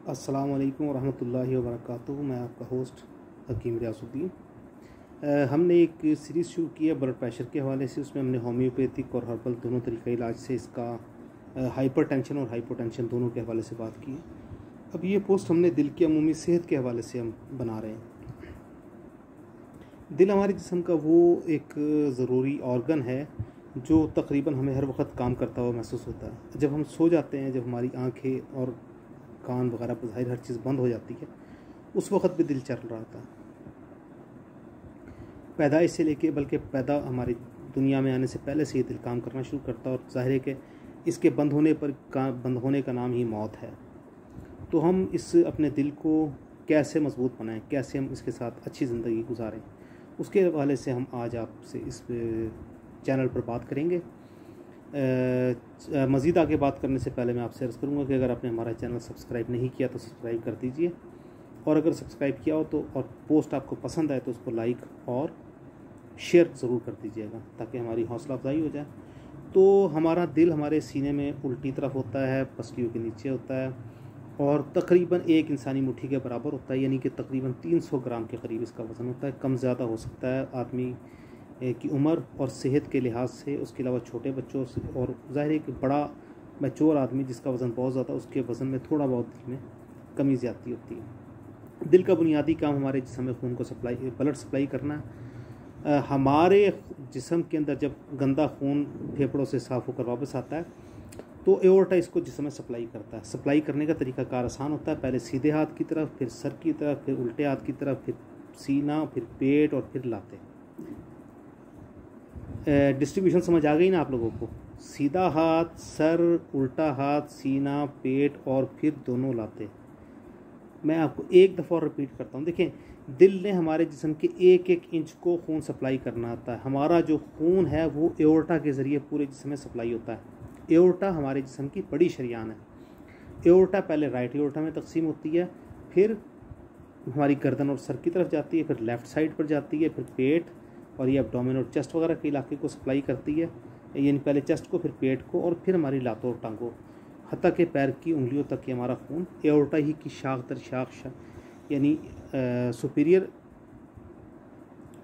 अस्सलाम वालेकुम रहमतुल्लाहि व बरकातुहू। मैं आपका होस्ट हकीम रियासुद्दीन। हमने एक सीरीज़ शुरू की है ब्लड प्रेशर के हवाले से। उसमें हमने होम्योपैथिक और हर्बल दोनों तरीक़े इलाज से इसका हाइपरटेंशन और हाइपोटेंशन दोनों के हवाले से बात की है। अब ये पोस्ट हमने दिल की अमूमी सेहत के हवाले से हम बना रहे हैं। दिल हमारे जिस्म का वो एक ज़रूरी ऑर्गन है जो तकरीबन हमें हर वक्त काम करता हुआ महसूस होता है। जब हम सो जाते हैं, जब हमारी आँखें और कान वगैरह पर ज़ाहिर हर चीज़ बंद हो जाती है, उस वक्त भी दिल चल रहा था। पैदाइश से लेके बल्कि पैदा हमारी दुनिया में आने से पहले से ही दिल काम करना शुरू करता है और ज़ाहिर है कि इसके बंद होने का नाम ही मौत है। तो हम इस अपने दिल को कैसे मजबूत बनाएं, कैसे हम इसके साथ अच्छी ज़िंदगी गुजारें, उसके हवाले से हम आज आपसे इस चैनल पर बात करेंगे। मज़ीद आगे बात करने से पहले मैं आपसे अर्ज़ करूँगा कि अगर आपने हमारा चैनल सब्सक्राइब नहीं किया तो सब्सक्राइब कर दीजिए, और अगर सब्सक्राइब किया हो तो और पोस्ट आपको पसंद आए तो उसको लाइक और शेयर ज़रूर कर दीजिएगा ताकि हमारी हौसला अफजाई हो जाए। तो हमारा दिल हमारे सीने में उल्टी तरफ होता है, पसलियों के नीचे होता है और तकरीबन एक इंसानी मुट्ठी के बराबर होता है, यानी कि तकरीबन 300 ग्राम के करीब इसका वज़न होता है। कम ज़्यादा हो सकता है आदमी की उम्र और सेहत के लिहाज से। उसके अलावा छोटे बच्चों से और ज़ाहिर है कि बड़ा मैच्योर आदमी जिसका वज़न बहुत ज़्यादा, उसके वज़न में थोड़ा बहुत दिल में कमी ज़्यादती होती है। दिल का बुनियादी काम हमारे जिस्म में खून को ब्लड सप्लाई करना। हमारे जिस्म के अंदर जब गंदा खून फेफड़ों से साफ़ होकर वापस आता है तो एओर्टा इसको जिस्म में सप्लाई करता है। सप्लाई करने का तरीक़ाकार आसान होता है, पहले सीधे हाथ की तरफ, फिर सर की तरफ, फिर उल्टे हाथ की तरफ, फिर सीना, फिर पेट और फिर लाते। डिस्ट्रीब्यूशन समझ आ गई ना आप लोगों को? सीधा हाथ, सर, उल्टा हाथ, सीना, पेट और फिर दोनों लाते। मैं आपको एक दफ़ा और रिपीट करता हूँ। देखें, दिल ने हमारे जिस्म के एक एक इंच को खून सप्लाई करना आता है। हमारा जो खून है वो एओर्टा के ज़रिए पूरे जिस्म में सप्लाई होता है। एओर्टा हमारे जिस्म की बड़ी शरीयान है। एओर्टा पहले राइट एओर्टा में तकसीम होती है, फिर हमारी गर्दन और सर की तरफ जाती है, फिर लेफ़्ट साइड पर जाती है, फिर पेट और ये एब्डोमेन और चेस्ट वगैरह के इलाके को सप्लाई करती है, यानी पहले चेस्ट को, फिर पेट को और फिर हमारी लातों और टांगों, हत्ता के पैर की उंगलियों तक कि हमारा खून एओर्टा ही की शाख दर शाख यानी सुपीरियर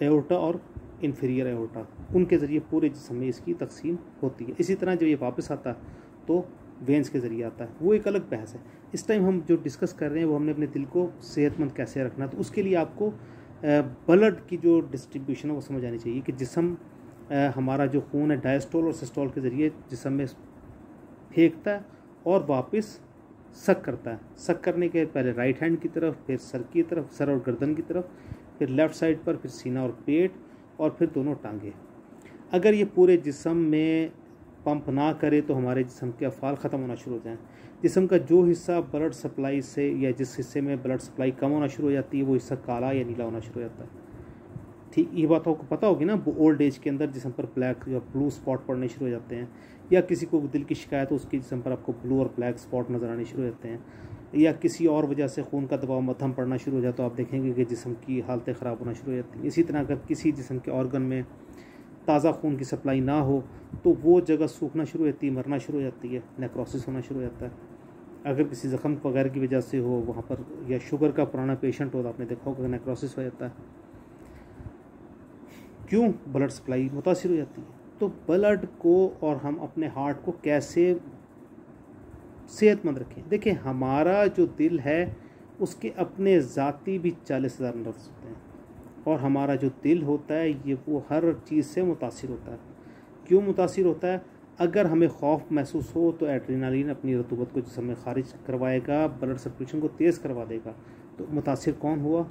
एओर्टा और इन्फीरियर एओर्टा, उनके ज़रिए पूरे जिस्म में इसकी तकसीम होती है। इसी तरह जब ये वापस आता है तो वेंस के ज़रिए आता है, वो एक अलग बहस है। इस टाइम हम जो डिस्कस कर रहे हैं वो हमने अपने दिल को सेहतमंद कैसे रखना, तो उसके लिए आपको ब्लड की जो डिस्ट्रीब्यूशन है वो समझ आनी चाहिए कि जिस्म हमारा जो खून है डायस्टोल और सिस्टोल के ज़रिए जिस्म में फेंकता है और वापस सक करता है। सक करने के पहले राइट हैंड की तरफ, फिर सर की तरफ, सर और गर्दन की तरफ, फिर लेफ़्ट साइड पर, फिर सीना और पेट और फिर दोनों टांगे। अगर ये पूरे जिस्म में पंप ना करे तो हमारे जिस्म के अफ़ाल ख़त्म होना शुरू हो जाएँ। जिस्म का जो हिस्सा ब्लड सप्लाई से या जिस हिस्से में ब्लड सप्लाई कम होना शुरू हो जाती है वो हिस्सा काला या नीला होना शुरू हो जाता है। ठीक, ये बात आपको पता होगी ना। ओल्ड एज के अंदर जिस्म पर ब्लैक या ब्लू स्पॉट पड़ने शुरू हो जाते हैं, या किसी को दिल की शिकायत हो उसके जिस्म पर आपको ब्लू और ब्लैक स्पॉट नज़र आने शुरू हो जाते हैं, या किसी और वजह से खून का दबाव मध्यम पड़ना शुरू हो जाता है तो आप देखेंगे कि जिस्म की हालतें ख़राब होना शुरू हो जाती हैं। इसी तरह अगर किसी जिस्म के ऑर्गन में ताज़ा खून की सप्लाई ना हो तो वो जगह सूखना शुरू हो जाती है, मरना शुरू हो जाती है, नेक्रोसिस होना शुरू हो जाता है। अगर किसी ज़ख़म वगैरह की वजह से हो वहाँ पर, या शुगर का पुराना पेशेंट हो तो आपने देखा होगा नेक्रोसिस हो जाता है। क्यों? ब्लड सप्लाई मुतासिर हो जाती है। तो ब्लड को और हम अपने हार्ट को कैसे सेहतमंद रखें? देखें, हमारा जो दिल है उसके अपने ज़ाती भी 40,000 नर्व्स होते हैं और हमारा जो दिल होता है ये वो हर चीज़ से मुतासिर होता है। क्यों मुतासिर होता है? अगर हमें खौफ महसूस हो तो एड्रेनालिन अपनी रतूबत को जिस्म में खारिज करवाएगा, ब्लड सर्कुलेशन को तेज़ करवा देगा। तो मुतासिर कौन हुआ?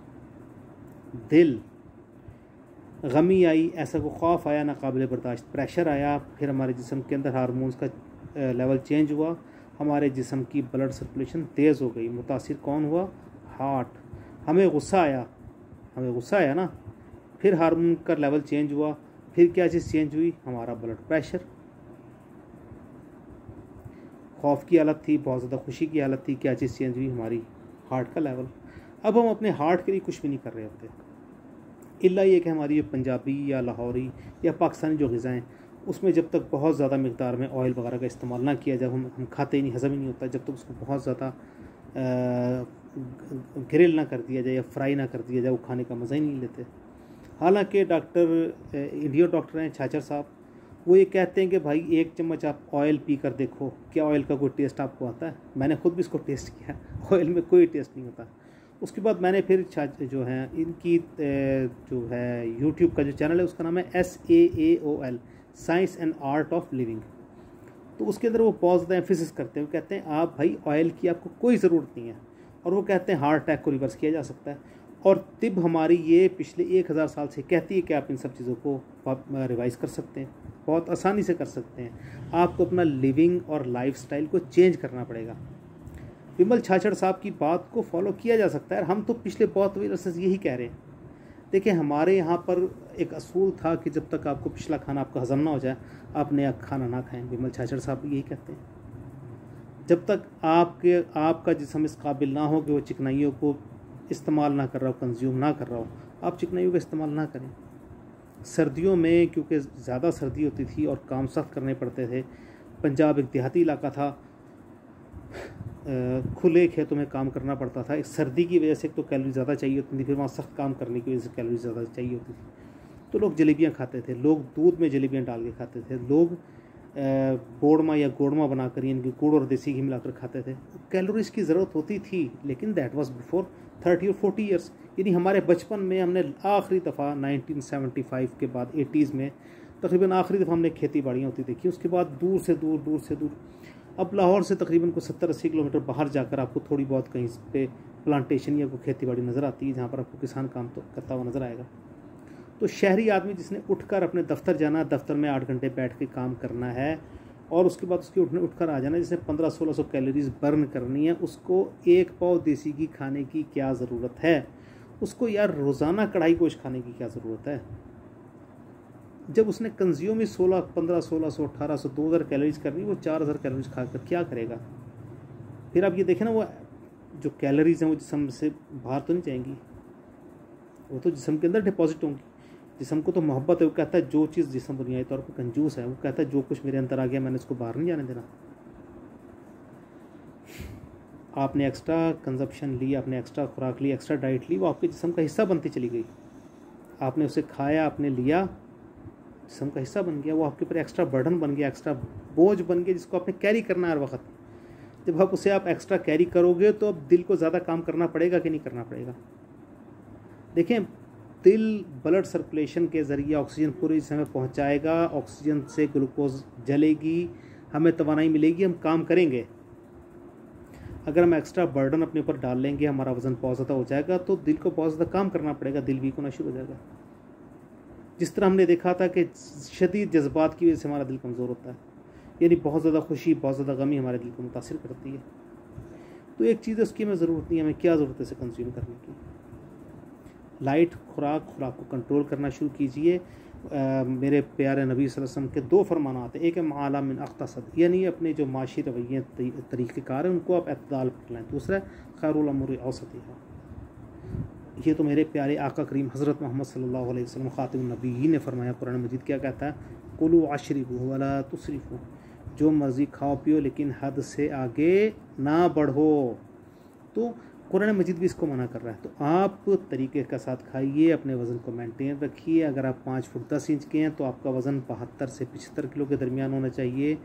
दिल। गमी आई, ऐसा को खौफ आया नाकाबिल बर्दाश्त, प्रेशर आया, फिर हमारे जिस्म के अंदर हार्मोन्स का लेवल चेंज हुआ, हमारे जिस्म की ब्लड सर्कुलेशन तेज़ हो गई। मुतासिर कौन हुआ? हार्ट। हमें गुस्सा आया ना, फिर हार्मोन का लेवल चेंज हुआ, फिर क्या चीज़ चेंज हुई? हमारा ब्लड प्रेशर। खौफ की हालत थी, बहुत ज़्यादा खुशी की हालत थी, क्या चीज़ चेंज हुई? हमारी हार्ट का लेवल। अब हम अपने हार्ट के लिए कुछ भी नहीं कर रहे होते, इल्ला ये कि हमारी पंजाबी या लाहौरी या पाकिस्तानी जो ग़िज़ाएँ उसमें जब तक बहुत ज़्यादा मिक़दार में ऑयल वगैरह का इस्तेमाल ना किया, जब हम खाते ही नहीं, हज़म ही नहीं होता, जब तक उसको बहुत ज़्यादा ग्रिल ना कर दिया जाए या फ्राई ना कर दिया जाए, वो खाने का मज़ा ही नहीं लेते। हालांकि डॉक्टर इंडियन डॉक्टर हैं छाछर साहब, वो ये कहते हैं कि भाई 1 चम्मच आप ऑयल पी कर देखो, क्या ऑयल का कोई टेस्ट आपको आता है। मैंने खुद भी इसको टेस्ट किया, ऑयल में कोई टेस्ट नहीं होता। उसके बाद मैंने फिर जो है इनकी जो है यूट्यूब का जो चैनल है उसका नाम है SAAOL, science and art of living. तो उसके अंदर वो बहुत ज़्यादा एम्फेसिस करते हैं, वो कहते हैं आप भाई ऑयल की आपको कोई ज़रूरत नहीं है, और वो कहते हैं हार्ट अटैक को रिवर्स किया जा सकता है। और तिब हमारी ये पिछले 1000 साल से कहती है कि आप इन सब चीज़ों को रिवाइज कर सकते हैं, बहुत आसानी से कर सकते हैं। आपको अपना लिविंग और लाइफस्टाइल को चेंज करना पड़ेगा। विमल छाछड़ साहब की बात को फॉलो किया जा सकता है, हम तो पिछले बहुत अरसे से यही कह रहे हैं। देखिए हमारे यहाँ पर एक असूल था कि जब तक आपको पिछला खाना आपका हजम ना हो जाए आप नया खाना ना खाएं। विमल छाछड़ साहब यही कहते हैं, जब तक आपका जिस्म इस काबिल ना हो कि वो चिकनाइयों को इस्तेमाल ना कर रहा हो, कंज्यूम ना कर रहा हो, आप चिकनाइयों का इस्तेमाल ना करें। सर्दियों में क्योंकि ज़्यादा सर्दी होती थी और काम सख्त करने पड़ते थे, पंजाब एक देहाती इलाका था, खुले खेतों में काम करना पड़ता था। एक सर्दी की वजह से एक तो कैलोरी ज़्यादा चाहिए होती थी, फिर वहाँ सख्त काम करने की वजह से कैलोरी ज़्यादा चाहिए होती थी। तो लोग जलेबियाँ खाते थे, लोग दूध में जलेबियाँ डाल के खाते थे, लोग बोड़मा या गोड़मा बनाकर यानी गुड़ और देसी घी मिलाकर खाते थे। कैलोरीज की ज़रूरत होती थी, लेकिन दैट वाज बिफोर 30 और 40 ईयर्स। यानी हमारे बचपन में हमने आखिरी दफ़ा 1975 के बाद 80s में तकरीबन आखिरी दफ़ा हमने खेती बाड़ियाँ होती देखी। उसके बाद दूर से दूर अब लाहौर से तकरीबन को 70-80 किलोमीटर बाहर जाकर आपको थोड़ी बहुत कहीं पे प्लांटेशन या कोई खेती बाड़ी नज़र आती है, जहाँ पर आपको किसान काम तो करता हुआ नज़र आएगा। तो शहरी आदमी जिसने उठकर अपने दफ्तर जाना, दफ्तर में 8 घंटे बैठ के काम करना है और उसके बाद उसके उठकर आ जाना, जिसने 1500-1600 कैलोरीज बर्न करनी है, उसको 1 पाव देसी घी खाने की क्या ज़रूरत है? उसको यार रोज़ाना कढ़ाई गोश्त खाने की क्या ज़रूरत है? जब उसने कंज्यूम ही 1500, 1800, 2000 कैलोरीज करनी, वो 4000 कैलोरीज खाकर क्या करेगा? फिर आप ये देखें ना, वो जो कैलोरीज हैं वो जिस्म से बाहर तो नहीं जाएंगी, वो तो जिस्म के अंदर डिपॉजिट होंगी। जिस्म को तो मोहब्बत है, वो कहता है जो चीज़ जिस्म बुनियादी तौर पर कंजूस है, वो कहता है जो कुछ मेरे अंदर आ गया मैंने उसको बाहर नहीं जाने देना। आपने एक्स्ट्रा कंजप्शन ली, आपने एक्स्ट्रा खुराक ली, एक्स्ट्रा डाइट ली, वो आपके जिस्म का हिस्सा बनती चली गई। आपने उसे खाया, आपने लिया, जिस्म का हिस्सा बन गया, वो आपके ऊपर एक्स्ट्रा बर्डन बन गया, एक्स्ट्रा बोझ बन गया, जिसको आपने कैरी करना है हर वक्त। जब आप उसे एक्स्ट्रा कैरी करोगे तो अब दिल को ज़्यादा काम करना पड़ेगा कि नहीं करना पड़ेगा? देखें, दिल ब्लड सर्कुलेशन के ज़रिए ऑक्सीजन पूरे जिस्म में पहुंचाएगा, ऑक्सीजन से ग्लूकोज जलेगी, हमें तवानाई मिलेगी, हम काम करेंगे। अगर हम एक्स्ट्रा बर्डन अपने ऊपर डाल लेंगे, हमारा वज़न बहुत ज़्यादा हो जाएगा, तो दिल को बहुत ज़्यादा काम करना पड़ेगा, दिल वीक होना शुरू हो जाएगा। जिस तरह हमने देखा था कि शदीद जज्बात की वजह से हमारा दिल कमज़ोर होता है, यानी बहुत ज़्यादा खुशी, बहुत ज़्यादा गमी हमारे दिल को मुतासिर करती है। तो एक चीज़ है, उसकी हमें ज़रूरत नहीं है, हमें क्या ज़रूरत है इसे कंज्यूम करने की? लाइट खुराक को कंट्रोल करना शुरू कीजिए। मेरे प्यारे नबी सल्लल्लाहु अलैहि वसल्लम के 2 फरमान आते हैं, एक है माला मिन अख्तसद, यानी अपने जो माशी रवैये तरीक़ेकार हैं उनको आप एतदाल पर लाएँ। दूसरा खैरुल उमूर औसतिहा। ये तो मेरे प्यारे आका करीम हज़रत मोहम्मद सल्लल्लाहु अलैहि वसल्लम ख़ातिमुन नबीय्यीन ने फरमाया। कुरान मजीद क्या कहता है? कुलू अशरिबू वला तुसरिफू, जो मर्ज़ी खाओ पियो लेकिन हद से आगे ना बढ़ो। तो कुरान मजीद भी इसको मना कर रहा है। तो आप तरीके के साथ खाइए, अपने वज़न को मेंटेन रखिए। अगर आप 5 फुट 10 इंच के हैं तो आपका वज़न 72 से 75 किलो के दरमियान होना चाहिए।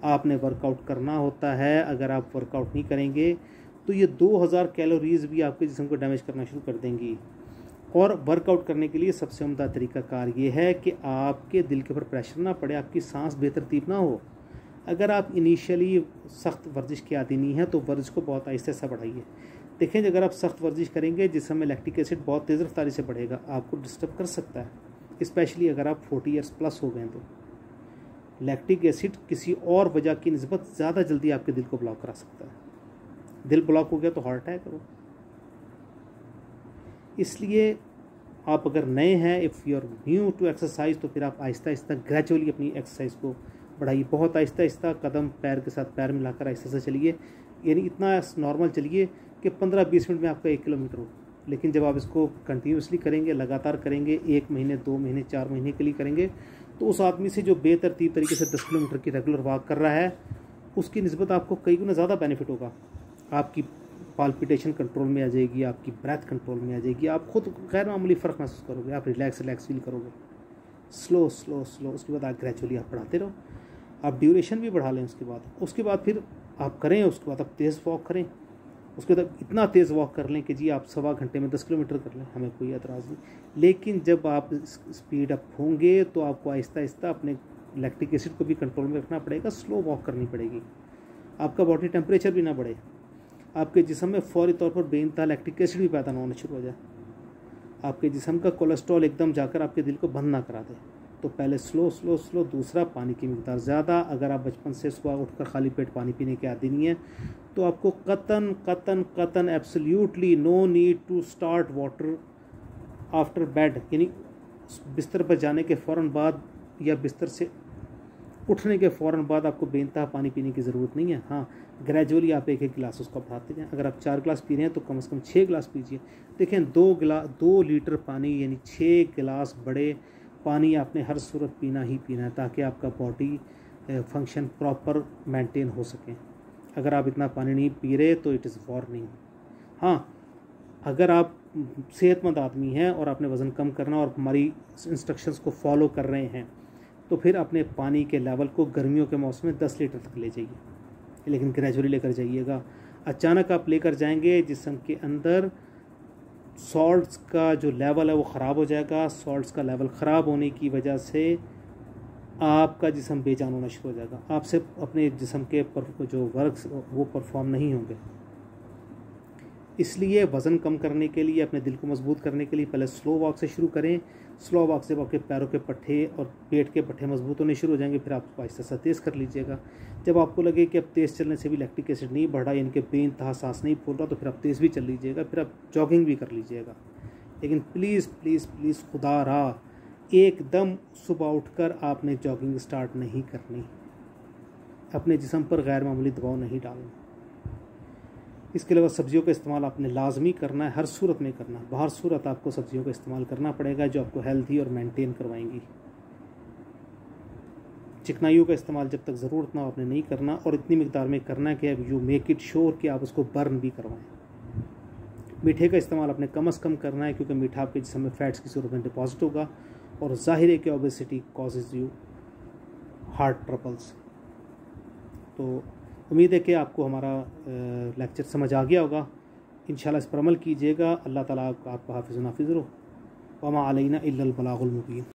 आपने वर्कआउट करना होता है। अगर आप वर्कआउट नहीं करेंगे तो ये 2000 कैलोरीज़ भी आपके जिस्म को डैमेज करना शुरू कर देंगी। और वर्कआउट करने के लिए सबसे उम्दा तरीक़ाकार ये है कि आपके दिल के ऊपर प्रेशर ना पड़े, आपकी सांस बेतरतीब ना हो। अगर आप इनिशियली सख्त वर्जिश के आदी नहीं हैं तो वर्जिश को बहुत आहिस्ते से बढ़ाइए। देखें, अगर आप सख्त वर्जिश करेंगे जिसमें में लैक्टिक एसिड बहुत तेज़ रफ्तारी से बढ़ेगा, आपको डिस्टर्ब कर सकता है, स्पेशली अगर आप 40 ईयर्स प्लस हो गए। तो लैक्टिक एसिड किसी और वजह की निस्बत ज़्यादा जल्दी आपके दिल को ब्लॉक करा सकता है। दिल ब्लॉक हो गया तो हार्ट अटैक करो। इसलिए आप अगर नए हैं, if you are new to exercise, तो फिर आप आहिस्ता आहिस्ता ग्रेजुअली अपनी एक्सरसाइज को बढ़ाइए। बहुत आहिस्ता आहिस्ता कदम पैर के साथ पैर मिलाकर आहिस्ता से चलिए, यानी इतना नॉर्मल चलिए कि 15-20 मिनट में आपका 1 किलोमीटर हो। लेकिन जब आप इसको कंटिन्यूसली करेंगे, लगातार करेंगे, 1 महीने 2 महीने 4 महीने के लिए करेंगे, तो उस आदमी से जो बेतरतीब तरीके से 10 किलोमीटर की रेगुलर वॉक कर रहा है, उसकी निस्बत आपको कई गुना ज़्यादा बेनिफिट होगा। आपकी पाल्पिटेशन कंट्रोल में आ जाएगी, आपकी ब्रेथ कंट्रोल में आ जाएगी, आप खुद गैर मामूली फ़र्क महसूस करोगे, आप रिलैक्स फील करोगे। स्लो स्लो स्लो, उसके बाद आप ग्रेजुअली आप बढ़ाते रहो, आप ड्यूरेशन भी बढ़ा लें। उसके बाद फिर आप करें, उसके बाद आप तेज़ वॉक करें, उसके बाद इतना तेज़ वॉक कर लें कि जी आप 1.25 घंटे में 10 किलोमीटर कर लें, हमें कोई एतराज़ नहीं। लेकिन जब आप स्पीड अप होंगे तो आपको आहिस्ता आहिस्ता अपने लैक्टिक एसिड को भी कंट्रोल में रखना पड़ेगा, स्लो वॉक करनी पड़ेगी, आपका बॉडी टेम्परेचर भी ना बढ़े, आपके जिस्म में फौरी तौर पर बेइंतहा लैक्टिक एसिड भी पैदा ना होना शुरू हो जाए, आपके जिस्म का कोलेस्ट्रॉल एकदम जाकर आपके दिल को बंद ना करा दे। तो पहले स्लो स्लो स्लो। दूसरा, पानी की मिकदार ज़्यादा। अगर आप बचपन से सुबह उठकर खाली पेट पानी पीने के आदी नहीं है तो आपको कतन कतन कतन absolutely no need to start water after bed, यानी बिस्तर पर जाने के फ़ौरन बाद या बिस्तर से उठने के फ़ौरन बाद आपको बेइंतहा पानी पीने की ज़रूरत नहीं है। हाँ, ग्रेजुअली आप एक गिलास उसका बढ़ाते जाएँ। अगर आप 4 गिलास पी रहे हैं तो कम से कम 6 गिलास पीजिए। देखें, 2 लीटर पानी यानी 6 गिलास बड़े पानी आपने हर सूरत पीना ही पीना है, ताकि आपका बॉडी फंक्शन प्रॉपर मेंटेन हो सके। अगर आप इतना पानी नहीं पी रहे तो इट इज़ वार्निंग। हाँ, अगर आप सेहतमंद आदमी हैं और आपने वज़न कम करना और हमारी इंस्ट्रक्शंस को फॉलो कर रहे हैं तो फिर अपने पानी के लेवल को गर्मियों के मौसम में 10 लीटर तक ले जाइए, लेकिन ग्रेजुअली लेकर जाइएगा। अचानक आप लेकर जाएंगे, जिस्म के अंदर सॉल्ट्स का जो लेवल है वो ख़राब हो जाएगा। सॉल्ट्स का लेवल ख़राब होने की वजह से आपका जिस्म बेजान होना शुरू हो जाएगा, आपसे अपने जिस्म के जो वर्क्स वो परफॉर्म नहीं होंगे। इसलिए वज़न कम करने के लिए, अपने दिल को मजबूत करने के लिए पहले स्लो वॉक से शुरू करें। स्लो वॉक से आपके पैरों के पट्टे और पेट के पट्टे मजबूत होने शुरू हो जाएंगे। फिर आप आहिस्ता आहिस्ता तेज़ कर लीजिएगा। जब आपको लगे कि अब तेज़ चलने से भी लैक्टिक एसिड नहीं बढ़ रहा, यानी कि बेइंतहा सांस नहीं फूल रहा, तो फिर आप तेज़ भी चल लीजिएगा, फिर आप जॉगिंग भी कर लीजिएगा। लेकिन प्लीज़ प्लीज़ प्लीज़ खुदा रहा, एकदम सुबह उठकर आपने जॉगिंग स्टार्ट नहीं करनी, अपने जिस्म पर गैर मामूली दबाव नहीं डालना। इसके अलावा सब्जियों का इस्तेमाल आपने लाजमी करना है, हर सूरत में करना है। बाहर सूरत आपको सब्जियों का इस्तेमाल करना पड़ेगा जो आपको हेल्थी और मेंटेन करवाएंगी। चिकनाइयों का इस्तेमाल जब तक ज़रूरत ना हो आपने नहीं करना, और इतनी मिकदार में करना है कि यू मेक इट श्योर कि आप उसको बर्न भी करवाएं। मीठे का इस्तेमाल आपने कम से कम करना है, क्योंकि मीठा आपके जिस्म में फैट्स की सूरत में डिपॉजिट होगा, और ज़ाहिर है कि obesity causes you heart troubles. तो उम्मीद है कि आपको हमारा लेक्चर समझ आ गया होगा। इंशाल्लाह इस पर अमल कीजिएगा। अल्लाह ताला आपका हाफिज़ नाफिज़ रहो। वमा अलैना इल्लल बलागुल मुबीन।